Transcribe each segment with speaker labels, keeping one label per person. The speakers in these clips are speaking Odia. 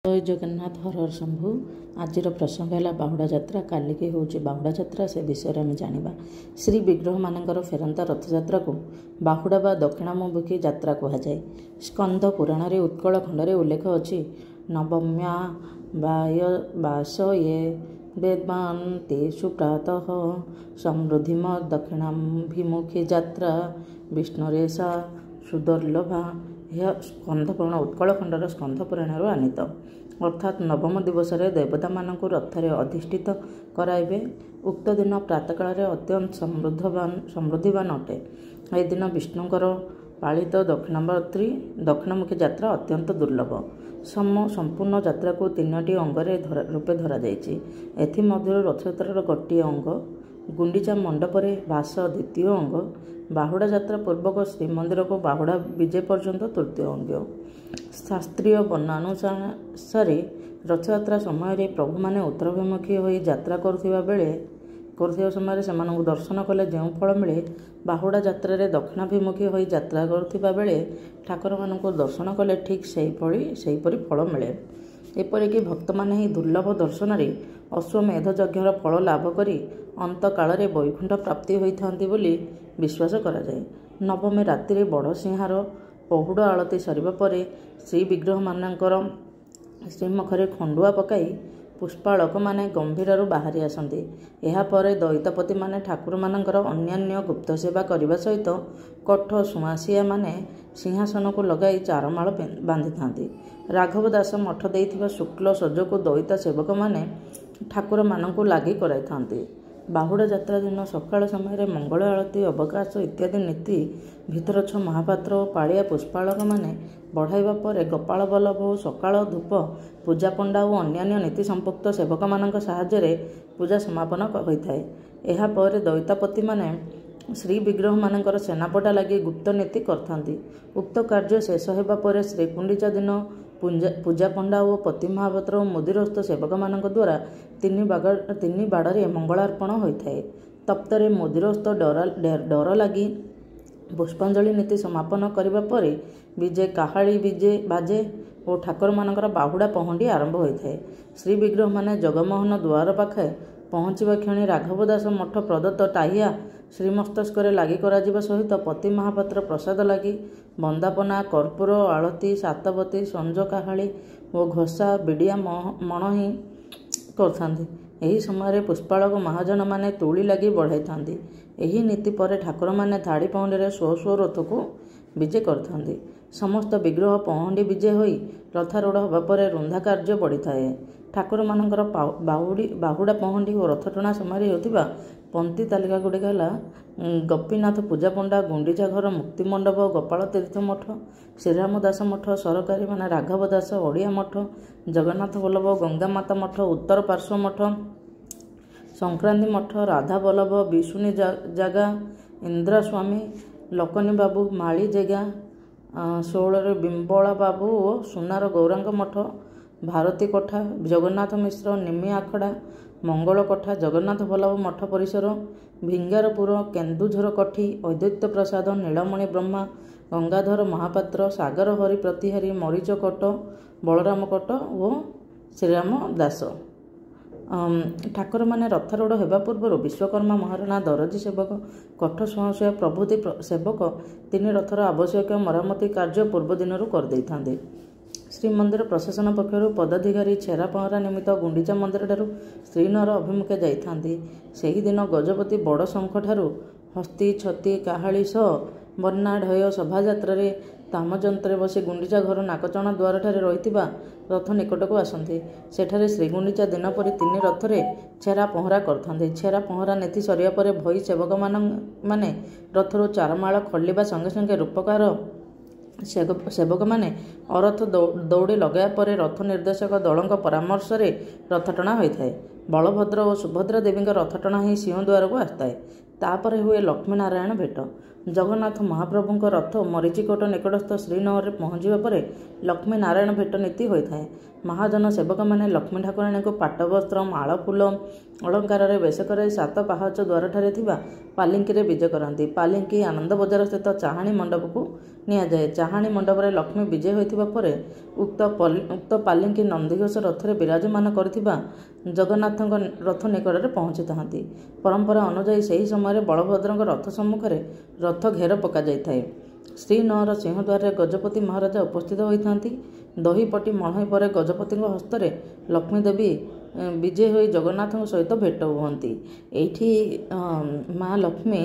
Speaker 1: ଜୟ ଜଗନ୍ନାଥ ହର ଶମ୍ଭୁ। ଆଜିର ପ୍ରସଙ୍ଗ ହେଲା ବାହୁଡ଼ା ଯାତ୍ରା। କାଲିକି ହେଉଛି ବାହୁଡ଼ା ଯାତ୍ରା, ସେ ବିଷୟରେ ଆମେ ଜାଣିବା। ଶ୍ରୀ ବିଗ୍ରହମାନଙ୍କର ଫେରନ୍ତା ରଥଯାତ୍ରାକୁ ବାହୁଡ଼ା ବା ଦକ୍ଷିଣାମୁଖୀ ଯାତ୍ରା କୁହାଯାଏ। ସ୍କନ୍ଦ ପୁରାଣରେ ଉତ୍କଳ ଖଣ୍ଡରେ ଉଲ୍ଲେଖ ଅଛି, ନବମ୍ୟା ବାସ ୟେ ବେଦବାନ୍ ତେଷୁ ପ୍ରାତଃ ସମୃଦ୍ଧିମ ଦକ୍ଷିଣାଭିମୁଖୀ ଯାତ୍ରା ବିଷ୍ଣୁରେଷା ସୁଦୁର୍ଲଭା। ଏହା ସ୍କନ୍ଧପୁରାଣ ଉତ୍କଳ ଖଣ୍ଡର ସ୍କନ୍ଧ ପୁରାଣରୁ ଆନିତ। ଅର୍ଥାତ୍ ନବମ ଦିବସରେ ଦେବତାମାନଙ୍କୁ ରଥରେ ଅଧିଷ୍ଠିତ କରାଇବେ। ଉକ୍ତ ଦିନ ପ୍ରାତଃକାଳରେ ଅତ୍ୟନ୍ତ ସମୃଦ୍ଧିବାନ ଅଟେ। ଏଦିନ ବିଷ୍ଣୁଙ୍କର ପାଳିତ ଦକ୍ଷିଣମୁଖୀ ଯାତ୍ରା ଅତ୍ୟନ୍ତ ଦୁର୍ଲଭ। ସମ୍ପୂର୍ଣ୍ଣ ଯାତ୍ରାକୁ 3ଟି ଅଙ୍ଗରେ ରୂପେ ଧରାଯାଇଛି। ଏଥିମଧ୍ୟରୁ ରଥଯାତ୍ରାର ଗୋଟିଏ ଅଙ୍ଗ, ଗୁଣ୍ଡିଚା ମଣ୍ଡପରେ ବାସ ଦ୍ୱିତୀୟ ଅଙ୍ଗ, ବାହୁଡ଼ା ଯାତ୍ରା ପୂର୍ବକ ଶ୍ରୀମନ୍ଦିରକୁ ବାହୁଡ଼ା ବିଜେ ପର୍ଯ୍ୟନ୍ତ ତୃତୀୟ ଅଙ୍ଗ। ଶାସ୍ତ୍ରୀୟ ବର୍ଣ୍ଣାନୁସାରେ ରଥଯାତ୍ରା ସମୟରେ ପ୍ରଭୁମାନେ ଉତ୍ତରାଭିମୁଖୀ ହୋଇ ଯାତ୍ରା କରୁଥିବା ସମୟରେ ସେମାନଙ୍କୁ ଦର୍ଶନ କଲେ ଯେଉଁ ଫଳ ମିଳେ, ବାହୁଡ଼ା ଯାତ୍ରାରେ ଦକ୍ଷିଣାଭିମୁଖୀ ହୋଇ ଯାତ୍ରା କରୁଥିବା ବେଳେ ଠାକୁରମାନଙ୍କୁ ଦର୍ଶନ କଲେ ଠିକ୍ ସେହିପରି ଫଳ ମିଳେ। ଏପରିକି ଭକ୍ତମାନେ ଏହି ଦୁର୍ଲଭ ଦର୍ଶନରେ ଅଶ୍ୱମେଧ ଯଜ୍ଞର ଫଳ ଲାଭ କରି ଅନ୍ତକାଳରେ ବୈକୁଣ୍ଠ ପ୍ରାପ୍ତି ହୋଇଥାନ୍ତି ବୋଲି ବିଶ୍ୱାସ କରାଯାଏ। ନବମୀ ରାତିରେ ବଡ଼ସିଂହାର ପହୁଡ଼ ଆଳତି ସରିବା ପରେ ଶ୍ରୀବିଗ୍ରହମାନଙ୍କର ଶ୍ରୀମୁଖରେ ଖଣ୍ଡୁଆ ପକାଇ ପୁଷ୍ପାଳକମାନେ ଗମ୍ଭୀରରୁ ବାହାରି ଆସନ୍ତି। ଏହାପରେ ଦଇତାପତିମାନେ ଠାକୁରମାନଙ୍କର ଅନ୍ୟାନ୍ୟ ଗୁପ୍ତ ସେବା କରିବା ସହିତ କୋଠ ସୁଆଁସିଆମାନେ ସିଂହାସନକୁ ଲଗାଇ ଚାରମାଳ ବାନ୍ଧିଥାନ୍ତି। ରାଘବ ଦାସ ମଠ ଦେଇଥିବା ଶୁକ୍ଳ ସଜକୁ ଦଇତା ସେବକମାନେ ଠାକୁରମାନଙ୍କୁ ଲାଗି କରାଇଥାନ୍ତି। ବାହୁଡ଼ା ଯାତ୍ରା ଦିନ ସକାଳ ସମୟରେ ମଙ୍ଗଳ ଆଳତି, ଅବକାଶ ଇତ୍ୟାଦି ନୀତି ଭିତରଚ୍ଛ ମହାପାତ୍ର ଓ ପାଳିଆ ପୁଷ୍ପାଳକମାନେ ବଢ଼ାଇବା ପରେ ଗୋପାଳ ବଲ୍ଲଭ ଓ ସକାଳ ଧୂପ ପୂଜାପଣ୍ଡା ଓ ଅନ୍ୟାନ୍ୟ ନୀତି ସମ୍ପୃକ୍ତ ସେବକମାନଙ୍କ ସାହାଯ୍ୟରେ ପୂଜା ସମାପନ ହୋଇଥାଏ। ଏହାପରେ ଦଇତାପତିମାନେ ଶ୍ରୀବିଗ୍ରହମାନଙ୍କର ସେନାପଟା ଲାଗି ଗୁପ୍ତ ନୀତି କରିଥାନ୍ତି। ଉକ୍ତ କାର୍ଯ୍ୟ ଶେଷ ହେବା ପରେ ଶ୍ରୀଗୁଣ୍ଡିଚା ଦିନ ପୂଜାପଣ୍ଡା ଓ ପତି ମହାପାତ୍ର ଓ ମୁଦିରସ୍ଥ ସେବକମାନଙ୍କ ଦ୍ୱାରା 3 ବାଡ଼ରେ ମଙ୍ଗଳାର୍ପଣ ହୋଇଥାଏ। ତପ୍ତରେ ମୁଦିରସ୍ଥ ଡର ଲାଗି ପୁଷ୍ପାଞ୍ଜଳି ନୀତି ସମାପନ କରିବା ପରେ ବିଜେ କାହାଳୀ ବାଜେ ଓ ଠାକୁରମାନଙ୍କର ବାହୁଡ଼ା ପହଣ୍ଡି ଆରମ୍ଭ ହୋଇଥାଏ। ଶ୍ରୀବିଗ୍ରହମାନେ ଜଗମୋହନ ଦୁଆର ପାଖେ ପହଞ୍ଚିବା କ୍ଷଣି ରାଘବ ଦାସ ମଠ ପ୍ରଦତ୍ତ ଟାହିଆ ଶ୍ରୀମସ୍ତକରେ ଲାଗି କରାଯିବା ସହିତ ପତି ମହାପାତ୍ର ପ୍ରସାଦ ଲାଗି ବନ୍ଦାପନା, କର୍ପୂର ଆଳତି, ସାତବତୀ, ସଞ୍ଜ କାହାଳୀ ଓ ଘୋଷା ବିଡ଼ିଆ ମଣୋହି କରିଥାନ୍ତି। ଏହି ସମୟରେ ପୁଷ୍ପାଳକ ମହାଜନମାନେ ତୁଳି ଲାଗି ବଢ଼ାଇଥାନ୍ତି। ଏହି ନୀତି ପରେ ଠାକୁରମାନେ ଧାଡ଼ି ପହଣ୍ଡିରେ ସ୍ୱ ରଥକୁ ବିଜେ କରିଥାନ୍ତି। ସମସ୍ତ ବିଗ୍ରହ ପହଣ୍ଡି ବିଜେ ହୋଇ ରଥାରୂଢ଼ ହେବା ପରେ ରୁନ୍ଧା କାର୍ଯ୍ୟ ବଢ଼ିଥାଏ। ଠାକୁରମାନଙ୍କର ବାହୁଡ଼ା ପହଣ୍ଡି ଓ ରଥଟଣା ସମୟରେ ହେଉଥିବା ପନ୍ତି ତାଲିକାଗୁଡ଼ିକ ହେଲା, ଗୋପୀନାଥ ପୂଜାପଣ୍ଡା, ଗୁଣ୍ଡିଚା ଘର ମୁକ୍ତିମଣ୍ଡପ, ଗୋପାଳ ତୀର୍ଥ ମଠ, ଶ୍ରୀରାମ ଦାସ ମଠ, ସରକାରୀ ରାଘବ ଦାସ ଓଡ଼ିଆ ମଠ, ଜଗନ୍ନାଥ ବଲ୍ଲଭ ଗଙ୍ଗାମାତା ମଠ, ଉତ୍ତର ପାର୍ଶ୍ୱ ମଠ, ସଂକ୍ରାନ୍ତି ମଠ, ରାଧା ବଲ୍ଲଭ, ବିଶୁନି ଜାଗା, ଇନ୍ଦ୍ରାସ୍ୱାମୀ, ଲୋକନୀ ବାବୁ, ମାଳି ଜେଗା, 16ରେ ବିମ୍ବଳା ବାବୁ ଓ ସୁନାର ଗୌରାଙ୍ଗ ମଠ, ଭାରତୀ କୋଠା, ଜଗନ୍ନାଥ ମିଶ୍ର, ନିମି ଆଖଡ଼ା, ମଙ୍ଗଳ କୋଠା, ଜଗନ୍ନାଥ ବଲ୍ଲଭ ମଠ ପରିସର, ଭିଙ୍ଗାରପୁର, କେନ୍ଦୁଝର କୋଠି, ଅଦ୍ୱୈତ ପ୍ରସାଦ, ନୀଳମଣି ବ୍ରହ୍ମା, ଗଙ୍ଗାଧର ମହାପାତ୍ର, ସାଗର ହରି ପ୍ରତିହାରୀ, ମରିଚ କୋଟ, ବଳରାମ କୋଟ ଓ ଶ୍ରୀରାମ ଦାସ। ଠାକୁରମାନେ ରଥାରୂଢ଼ ହେବା ପୂର୍ବରୁ ବିଶ୍ୱକର୍ମା ମହାରଣା, ଦରଜୀ ସେବକ, କୋଠ ସୁଆଁସିଆ ପ୍ରଭୃତି ସେବକ 3 ରଥର ଆବଶ୍ୟକୀୟ ମରାମତି କାର୍ଯ୍ୟ ପୂର୍ବ ଦିନରୁ କରିଦେଇଥାନ୍ତି। ଶ୍ରୀମନ୍ଦିର ପ୍ରଶାସନ ପକ୍ଷରୁ ପଦାଧିକାରୀ ଛେରା ପହଁରା ନିମିତ୍ତ ଗୁଣ୍ଡିଚା ମନ୍ଦିରଠାରୁ ଶ୍ରୀନଅର ଅଭିମୁଖେ ଯାଇଥାନ୍ତି। ସେହିଦିନ ଗଜପତି ବଡ଼ ଶଙ୍ଖଠାରୁ ହସ୍ତୀ, ଛତି, କାହାଳୀ ସହ ବର୍ଣ୍ଣା ଢୟ ଶୋଭାଯାତ୍ରାରେ ତାମଯନ୍ତ୍ରରେ ବସି ଗୁଣ୍ଡିଚା ଘର ନାକଚଣା ଦ୍ୱାରଠାରେ ରହିଥିବା ରଥ ନିକଟକୁ ଆସନ୍ତି। ସେଠାରେ ଶ୍ରୀଗୁଣ୍ଡିଚା ଦିନ ପରି 3 ରଥରେ ଛେରା ପହଁରା କରିଥାନ୍ତି। ଛେରା ପହଁରା ନୀତି ସରିବା ପରେ ଭଇ ସେବକମାନେ ରଥରୁ ଚାରମାଳ ଖୋଲିବା ସଙ୍ଗେ ସଙ୍ଗେ ରୂପକାର ସେବକମାନେ ଅରଥ ଦଉଡ଼ି ଲଗାଇବା ପରେ ରଥ ନିର୍ଦ୍ଦେଶକ ଦଳଙ୍କ ପରାମର୍ଶରେ ରଥଟଣା ହୋଇଥାଏ। ବଳଭଦ୍ର ଓ ସୁଭଦ୍ରା ଦେବୀଙ୍କ ରଥଟଣା ହିଁ ସିଂହଦ୍ୱାରକୁ ଆସିଥାଏ। ତାପରେ ହୁଏ ଲକ୍ଷ୍ମୀ ନାରାୟଣ ଭେଟ। ଜଗନ୍ନାଥ ମହାପ୍ରଭୁଙ୍କ ରଥ ମରିଚିକୋଟ ନିକଟସ୍ଥ ଶ୍ରୀନଅରରେ ପହଞ୍ଚିବା ପରେ ଲକ୍ଷ୍ମୀ ନାରାୟଣ ଭେଟ ନୀତି ହୋଇଥାଏ। ମହାଜନ ସେବକମାନେ ଲକ୍ଷ୍ମୀ ଠାକୁରାଣୀଙ୍କୁ ପାଟବସ୍ତ୍ର, ମାଳ, ଫୁଲ ଅଳଙ୍କାରରେ ବେଶ କରାଇ 7 ପାହାଚ ଦ୍ୱାରଠାରେ ଥିବା ପାଲିଙ୍କିରେ ବିଜେ କରନ୍ତି। ପାଲିଙ୍କି ଆନନ୍ଦ ବଜାର ସ୍ଥିତ ଚାହାଣୀ ମଣ୍ଡପକୁ ନିଆଯାଏ। ଚାହାଣୀ ମଣ୍ଡପରେ ଲକ୍ଷ୍ମୀ ବିଜେ ହୋଇଥିବା ପରେ ଉକ୍ତ ପାଲିଙ୍କି ନନ୍ଦିଘୋଷ ରଥରେ ବିରାଜମାନ କରିଥିବା ଜଗନ୍ନାଥଙ୍କ ରଥ ନିକଟରେ ପହଞ୍ଚିଥାନ୍ତି। ପରମ୍ପରା ଅନୁଯାୟୀ ସେହି ସମୟରେ ବଳଭଦ୍ରଙ୍କ ରଥ ସମ୍ମୁଖରେ ରଥ ଘେର ପକାଯାଇଥାଏ। ଶ୍ରୀନଅର ସିଂହଦ୍ୱାରରେ ଗଜପତି ମହାରାଜା ଉପସ୍ଥିତ ହୋଇଥାନ୍ତି। ଦହିପଟି ମଣୋହି ପରେ ଗଜପତିଙ୍କ ହସ୍ତରେ ଲକ୍ଷ୍ମୀ ଦେବୀ ବିଜେ ହୋଇ ଜଗନ୍ନାଥଙ୍କ ସହିତ ଭେଟ ହୁଅନ୍ତି। ଏଇଠି ମା ଲକ୍ଷ୍ମୀ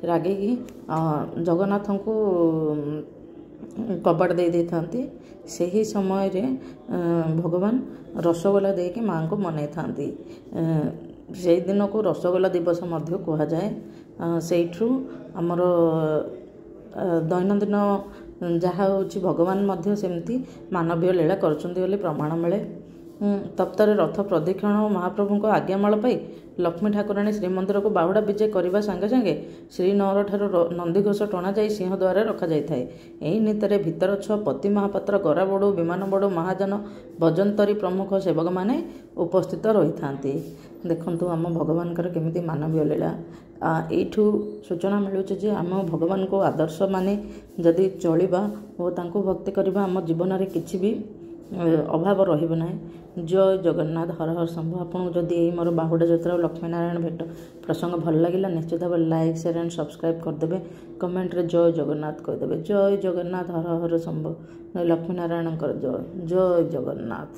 Speaker 1: ରାଗିକି ଜଗନ୍ନାଥଙ୍କୁ କବାଟ ଦେଇଥାନ୍ତି। ସେହି ସମୟରେ ଭଗବାନ ରସଗୋଲା ଦେଇକି ମାଙ୍କୁ ମନେଇଥାନ୍ତି। ସେହି ଦିନକୁ ରସଗୋଲା ଦିବସ ମଧ୍ୟ କୁହାଯାଏ। ସେଇଠୁ ଆମର ଦୈନନ୍ଦିନ ଯାହା ହେଉଛି ଭଗବାନ ମଧ୍ୟ ସେମିତି ମାନବୀୟ ଲୀଳା କରୁଛନ୍ତି ବୋଲି ପ୍ରମାଣ ମିଳେ। ତପ୍ତରେ ରଥ ପ୍ରଦକ୍ଷିଣ ଓ ମହାପ୍ରଭୁଙ୍କ ଆଜ୍ଞାମାଳ ପାଇ ଲକ୍ଷ୍ମୀ ଠାକୁରାଣୀ ଶ୍ରୀମନ୍ଦିରକୁ ବାହୁଡ଼ା ବିଜେ କରିବା ସାଙ୍ଗେ ସାଙ୍ଗେ ଶ୍ରୀନଅରଠାରୁ ନନ୍ଦିଘୋଷ ଟଣାଯାଇ ସିଂହଦ୍ୱାରରେ ରଖାଯାଇଥାଏ। ଏହି ନୀତିରେ ଭିତରଛୁଆ ପତି ମହାପାତ୍ର, ଗରାବଡ଼ୁ, ବିମାନବଡ଼ୁ, ମହାଜନ, ଭଜନ୍ତରୀ ପ୍ରମୁଖ ସେବକମାନେ ଉପସ୍ଥିତ ରହିଥାନ୍ତି। ଦେଖନ୍ତୁ ଆମ ଭଗବାନଙ୍କର କେମିତି ମାନବୀୟ ଲୀଳା। ଏଇଠୁ ସୂଚନା ମିଳୁଛି ଯେ ଆମ ଭଗବାନଙ୍କୁ ଆଦର୍ଶ ମାନି ଯଦି ଚଳିବା ଓ ତାଙ୍କୁ ଭକ୍ତି କରିବା ଆମ ଜୀବନରେ କିଛି ବି ଅଭାବ ରହିବ ନାହିଁ। ଜୟ ଜଗନ୍ନାଥ, ହର ହର ଶମ୍ଭୁ। ଆପଣଙ୍କୁ ଯଦି ଏଇ ମୋର ବାହୁଡ଼ା ଯାତ୍ରା ଓ ଲକ୍ଷ୍ମୀନାରାୟଣ ଭେଟ ପ୍ରସଙ୍ଗ ଭଲ ଲାଗିଲା ନିଶ୍ଚିତ ଭାବରେ ଲାଇକ୍, ସେୟାର ଆଣ୍ଡ ସବସ୍କ୍ରାଇବ୍ କରିଦେବେ। କମେଣ୍ଟରେ ଜୟ ଜଗନ୍ନାଥ କହିଦେବେ। ଜୟ ଜଗନ୍ନାଥ, ହର ହର ଶମ୍ଭୁ। ଲକ୍ଷ୍ମୀନାରାୟଣଙ୍କର ଜୟ ଜଗନ୍ନାଥ।